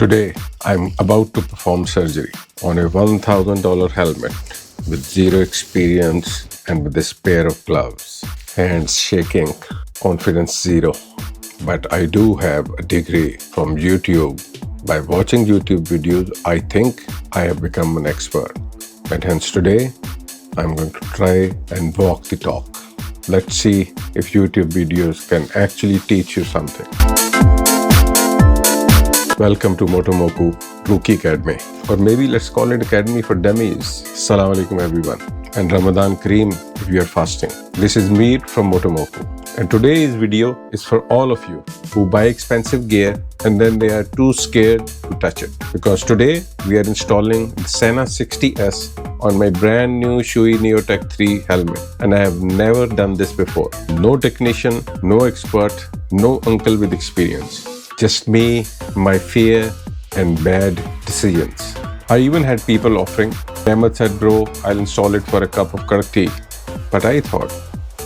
Today, I'm about to perform surgery on a $1,000 helmet with zero experience and with this pair of gloves. Hands shaking, confidence zero. But I do have a degree from YouTube. By watching YouTube videos, I think I have become an expert. And hence today, I'm going to try and walk the talk. Let's see if YouTube videos can actually teach you something. Welcome to MotoMoku Rookie Academy, or maybe let's call it Academy for Dummies. Assalamualaikum everyone, and Ramadan Kareem if you are fasting. This is Mir from MotoMoku, and today's video is for all of you who buy expensive gear and then they are too scared to touch it. Because today we are installing the Sena 60S on my brand new Shoei Neotec 3 helmet, and I have never done this before. No technician, no expert, no uncle with experience. Just me, my fear, and bad decisions. I even had people offering. Ahmed said, bro, I'll install it for a cup of curd tea. But I thought,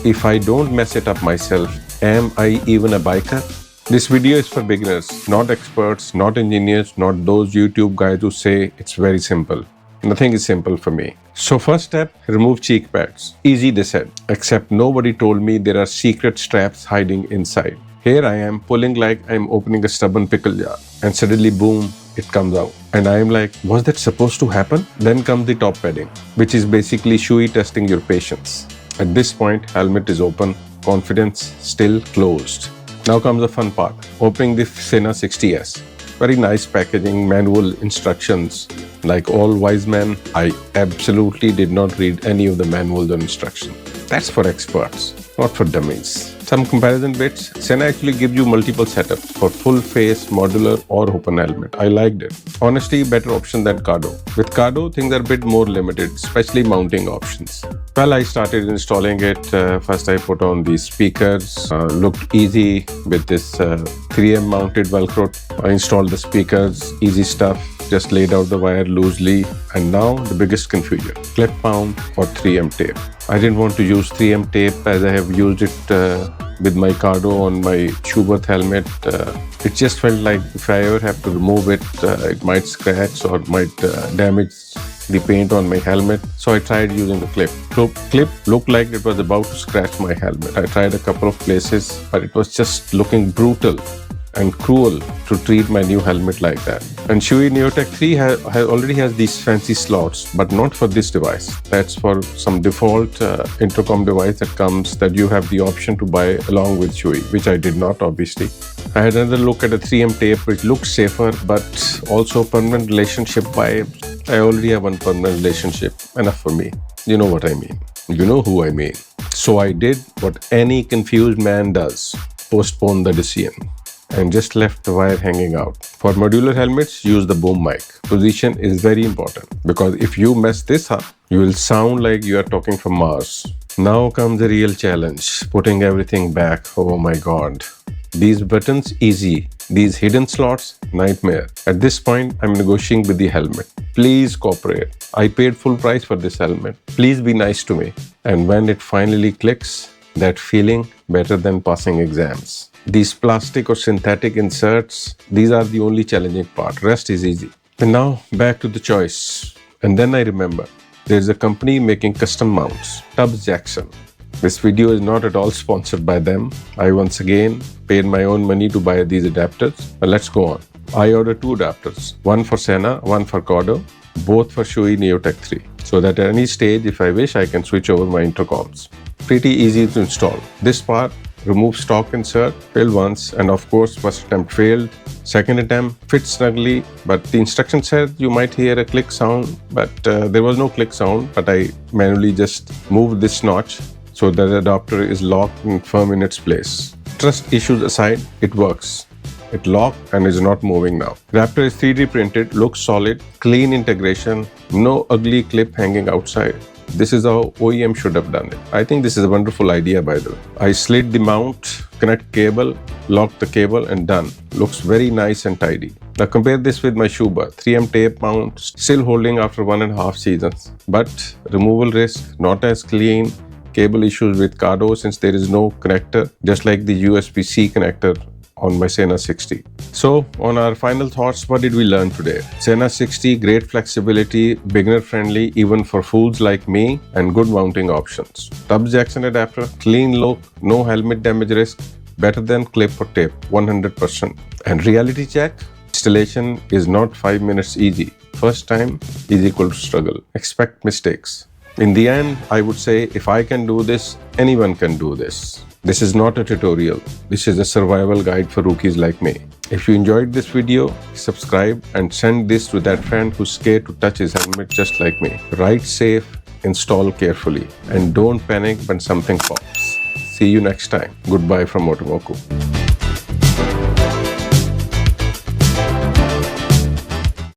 if I don't mess it up myself, am I even a biker? This video is for beginners, not experts, not engineers, not those YouTube guys who say it's very simple. Nothing is simple for me. So first step, remove cheek pads. Easy, they said. Except nobody told me there are secret straps hiding inside. Here I am pulling like I'm opening a stubborn pickle jar, and suddenly boom, it comes out. And I am like, was that supposed to happen? Then comes the top padding, which is basically Shoei testing your patience. At this point, helmet is open, confidence still closed. Now comes the fun part, opening the Sena 60S. Very nice packaging, manual instructions. Like all wise men, I absolutely did not read any of the manuals or instructions. That's for experts, not for dummies. Some comparison bits. Sena actually gives you multiple setups for full face, modular or open helmet. I liked it. Honestly, better option than Cardo. With Cardo, things are a bit more limited, especially mounting options. Well, I started installing it. First I put on these speakers. Looked easy with this 3M mounted Velcro. I installed the speakers, easy stuff. Just laid out the wire loosely. And now the biggest confusion, clip mount or 3M tape. I didn't want to use 3M tape as I have used it with my Cardo on my Schubert helmet. It just felt like if I ever have to remove it, it might scratch or might damage the paint on my helmet. So I tried using the clip. Clip looked like it was about to scratch my helmet. I tried a couple of places, but it was just looking brutal and cruel to treat my new helmet like that. And Shoei Neotec 3 already has these fancy slots, but not for this device. That's for some default intercom device that comes that you have the option to buy along with Shoei, which I did not, obviously. I had another look at a 3M tape, which looks safer, but also permanent relationship vibes. I already have one permanent relationship, enough for me. You know what I mean. You know who I mean. So I did what any confused man does, postpone the decision, and just left the wire hanging out. For modular helmets, use the boom mic. Position is very important because if you mess this up, you will sound like you are talking from Mars. Now comes the real challenge, putting everything back. Oh my God. These buttons, easy. These hidden slots, nightmare. At this point, I'm negotiating with the helmet. Please cooperate. I paid full price for this helmet. Please be nice to me. And when it finally clicks, that feeling better than passing exams. These plastic or synthetic inserts, these are the only challenging part. Rest is easy. And now back to the choice. And then I remember, there's a company making custom mounts, Tubbs Jackson. This video is not at all sponsored by them. I once again paid my own money to buy these adapters. But let's go on. I ordered two adapters, one for Sena, one for Cardo, both for Shoei Neotec 3. So that at any stage, if I wish, I can switch over my intercoms. Pretty easy to install. This part, remove stock insert, failed once, and of course first attempt failed. Second attempt fits snugly, but the instruction said you might hear a click sound, but there was no click sound. But I manually just moved this notch so that the adapter is locked and firm in its place. Trust issues aside, it works. It locked and is not moving now. Adapter is 3D printed, looks solid, clean integration, no ugly clip hanging outside. This is how OEM should have done it. I think this is a wonderful idea, by the way. I slid the mount, connect cable, lock the cable, and done. Looks very nice and tidy. Now compare this with my Schubert 3M tape mount, still holding after 1.5 seasons. But removal risk, not as clean. Cable issues with Cardo since there is no connector, just like the USB-C connector on my Sena 60. So, on our final thoughts, what did we learn today? Sena 60, great flexibility, beginner friendly even for fools like me, and good mounting options. Tub Jackson adapter, clean look, no helmet damage risk, better than clip or tape, 100%. And reality check, installation is not 5 minutes easy. First time is equal to struggle. Expect mistakes. In the end, I would say if I can do this, anyone can do this. This is not a tutorial. This is a survival guide for rookies like me. If you enjoyed this video, subscribe and send this to that friend who's scared to touch his helmet just like me. Ride safe, install carefully, and don't panic when something pops. See you next time. Goodbye from MotoMoku.